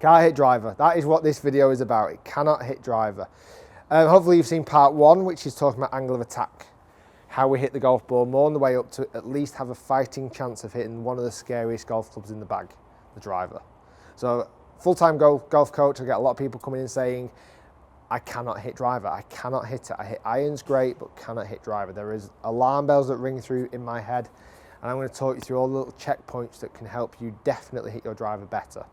Can't hit driver. That is what this video is about. It cannot hit driver. Hopefully you've seen part 1, which is talking about angle of attack. How we hit the golf ball more on the way up to at least have a fighting chance of hitting one of the scariest golf clubs in the bag, the driver. So full-time golf coach, I get a lot of people coming in saying, I cannot hit driver, I cannot hit it. I hit irons great, but cannot hit driver. There is alarm bells that ring through in my head, and I'm going to talk you through all the little checkpoints that can help you definitely hit your driver better.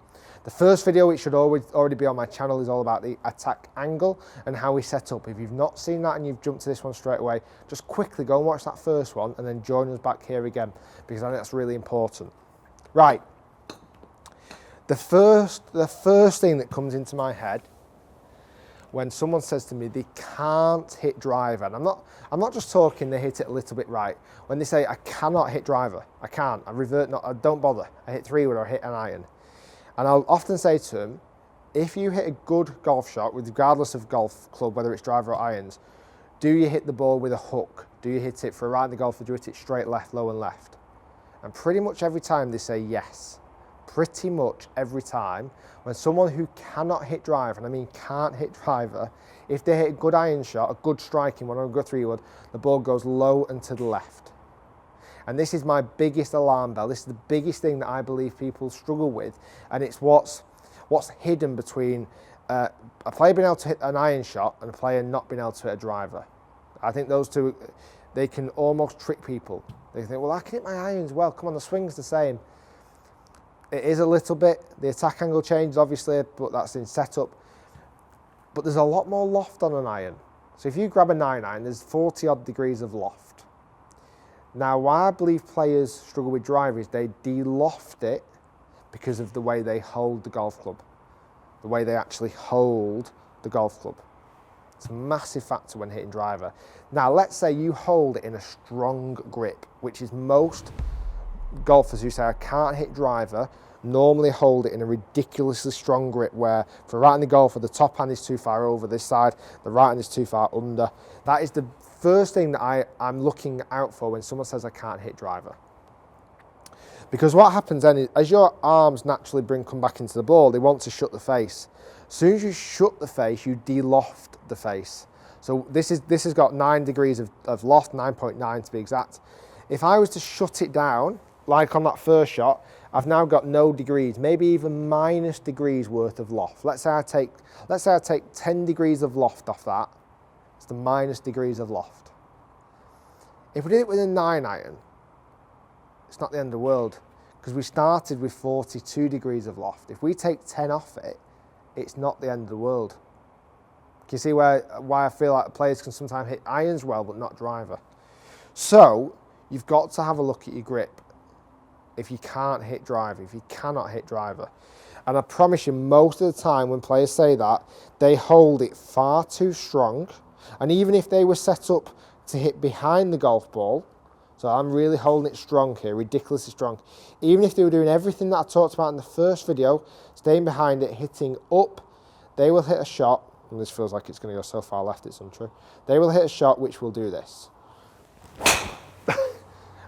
The first video, which should already be on my channel, is all about the attack angle and how we set up. If you've not seen that and you've jumped to this one straight away, just quickly go and watch that first one and then join us back here again, because I think that's really important. Right, the first thing that comes into my head when someone says to me they can't hit driver, and I'm not just talking they hit it a little bit right. When they say I cannot hit driver, I can't, I revert, not, I don't bother, I hit 3-wood or I hit an iron. And I'll often say to them, if you hit a good golf shot, regardless of golf club, whether it's driver or irons, do you hit the ball with a hook? Do you hit it for a right in the golf, or do you hit it straight left, low and left? And pretty much every time they say yes. Pretty much every time, when someone who cannot hit driver, and I mean can't hit driver, if they hit a good iron shot, a good striking one, or a good 3-wood, the ball goes low and to the left. And this is my biggest alarm bell. This is the biggest thing that I believe people struggle with, and it's what's hidden between a player being able to hit an iron shot and a player not being able to hit a driver. I think those two, they can almost trick people. They think, well, I can hit my irons well. Come on, the swing's the same. It is a little bit. The attack angle changes, obviously, but that's in setup. But there's a lot more loft on an iron. So if you grab a 9-iron, there's 40-odd degrees of loft. Now, why I believe players struggle with driver is they de-loft it because of the way they hold the golf club, the way they actually hold the golf club. It's a massive factor when hitting driver. Now, let's say you hold it in a strong grip, which is most golfers who say I can't hit driver normally hold it in a ridiculously strong grip, where for right in the golfer, the top hand is too far over this side, the right hand is too far under. That is the first thing that I'm looking out for when someone says I can't hit driver. Because what happens then is, as your arms naturally come back into the ball, they want to shut the face. As soon as you shut the face, you de-loft the face. So this has got 9 degrees of loft, 9.9 to be exact. If I was to shut it down, like on that first shot, I've now got no degrees, maybe even minus degrees worth of loft. Let's say I take 10 degrees of loft off that. It's the minus degrees of loft. If we did it with a 9-iron, it's not the end of the world, because we started with 42 degrees of loft. If we take 10 off it, it's not the end of the world. Can you see why I feel like players can sometimes hit irons well, but not driver? So you've got to have a look at your grip. If you can't hit driver, if you cannot hit driver. And I promise you, most of the time when players say that, they hold it far too strong. And even if they were set up to hit behind the golf ball, so I'm really holding it strong here, ridiculously strong. Even if they were doing everything that I talked about in the first video, staying behind it, hitting up, they will hit a shot, and this feels like it's going to go so far left it's untrue. They will hit a shot which will do this.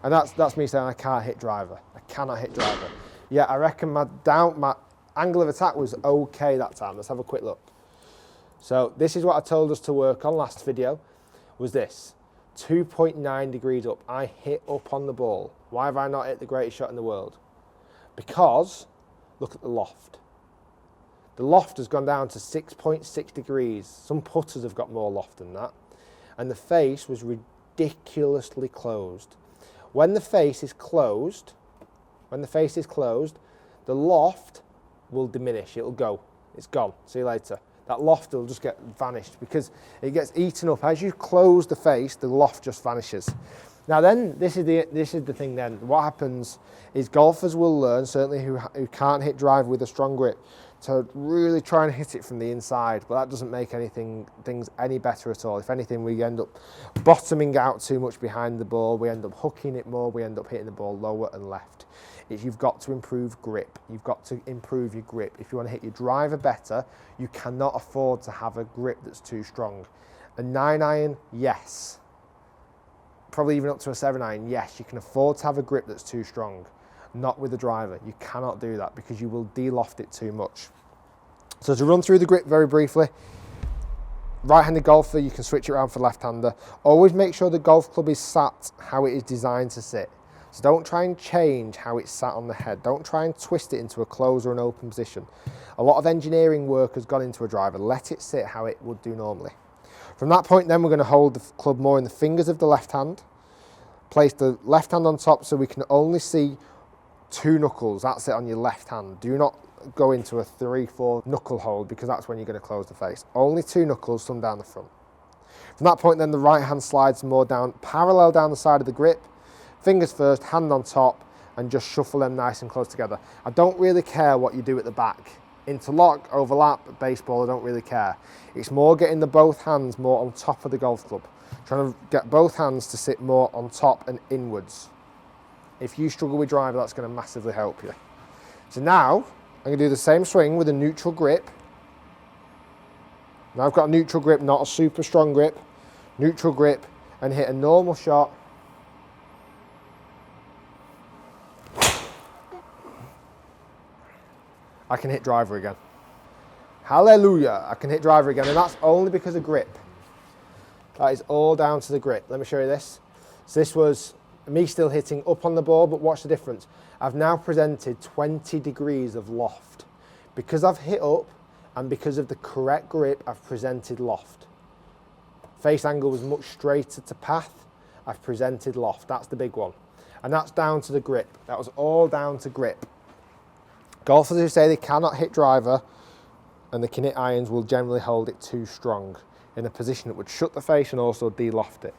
And that's me saying I can't hit driver. I cannot hit driver. Yeah, I reckon my angle of attack was okay that time. Let's have a quick look. So this is what I told us to work on last video, was this. 2.9 degrees up. I hit up on the ball. Why have I not hit the greatest shot in the world? Because, look at the loft. The loft has gone down to 6.6 degrees. Some putters have got more loft than that. And the face was ridiculously closed. When the face is closed, the loft will diminish. It'll go. It's gone. See you later. That loft will just get vanished because it gets eaten up. As you close the face, the loft just vanishes. Now then, this is the thing then. What happens is golfers will learn, certainly who can't hit drive with a strong grip, to really try and hit it from the inside, but that doesn't make things any better at all. If anything, we end up bottoming out too much behind the ball, we end up hooking it more, we end up hitting the ball lower and left. You've got to improve grip. You've got to improve your grip. If you want to hit your driver better, you cannot afford to have a grip that's too strong. A 9-iron, yes. Probably even up to a 7-iron, yes. You can afford to have a grip that's too strong. Not with a driver. You cannot do that because you will de-loft it too much. So to run through the grip very briefly, right-handed golfer, you can switch it around for left-hander. Always make sure the golf club is sat how it is designed to sit. So don't try and change how it's sat on the head. Don't try and twist it into a closed or an open position. A lot of engineering work has gone into a driver. Let it sit how it would do normally. From that point then, we're going to hold the club more in the fingers of the left hand. Place the left hand on top so we can only see 2 knuckles. That's it on your left hand. Do not go into a 3-4 knuckle hold, because that's when you're going to close the face. Only 2 knuckles, some down the front. From that point then, the right hand slides more down, parallel down the side of the grip. Fingers first, hand on top, and just shuffle them nice and close together. I don't really care what you do at the back. Interlock, overlap, baseball, I don't really care. It's more getting the both hands more on top of the golf club. Trying to get both hands to sit more on top and inwards. If you struggle with driver, that's going to massively help you. So now, I'm going to do the same swing with a neutral grip. Now I've got a neutral grip, not a super strong grip. Neutral grip, and hit a normal shot. I can hit driver again. Hallelujah, I can hit driver again, and that's only because of grip. That is all down to the grip. Let me show you this. So this was me still hitting up on the ball, but watch the difference. I've now presented 20 degrees of loft. Because I've hit up, and because of the correct grip, I've presented loft. Face angle was much straighter to path. I've presented loft, that's the big one. And that's down to the grip. That was all down to grip. Golfers who say they cannot hit driver and they can hit irons will generally hold it too strong in a position that would shut the face and also de-loft it.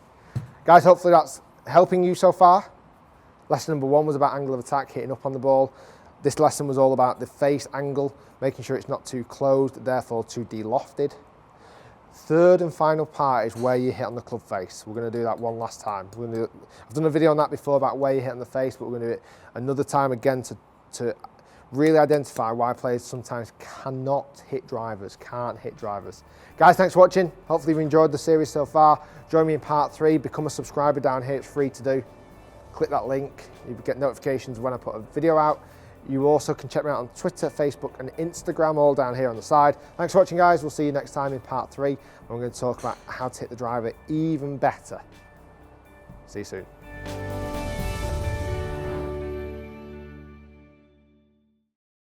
Guys, hopefully that's helping you so far. Lesson number 1 was about angle of attack, hitting up on the ball. This lesson was all about the face angle, making sure it's not too closed, therefore too de-lofted. Third and final part is where you hit on the club face. We're going to do that one last time. I've done a video on that before about where you hit on the face, but we're going to do it another time again to really identify why players sometimes cannot hit drivers, can't hit drivers. Guys, thanks for watching. Hopefully you've enjoyed the series so far. Join me in part 3. Become a subscriber down here. It's free to do. Click that link. You get notifications when I put a video out. You also can check me out on Twitter, Facebook, and Instagram, all down here on the side. Thanks for watching, guys. We'll see you next time in part 3. And we're going to talk about how to hit the driver even better. See you soon.